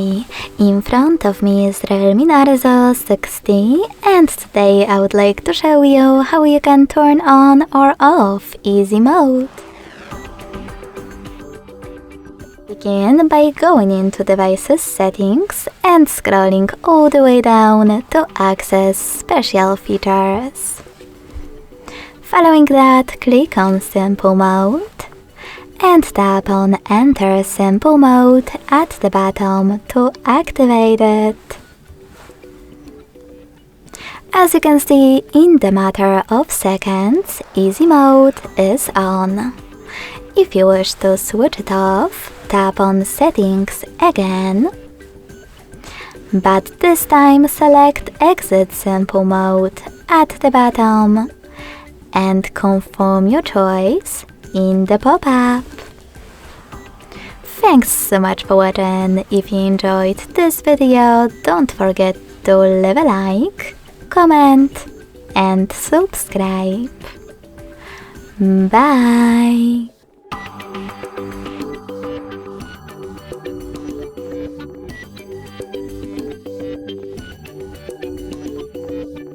Hi, in front of me is REALME Narzo 60 and today I would like to show you how you can turn on or off easy mode. Begin by going into devices settings and scrolling all the way down to access special features. Following that, click on simple mode and tap on enter simple mode at the bottom to activate it. As you can see, in the matter of seconds, easy mode is on. If you wish to switch it off, tap on settings again, but this time select exit simple mode at the bottom and confirm your choice in the pop-up. Thanks so much for watching. If you enjoyed this video, don't forget to leave a like, comment and subscribe. Bye!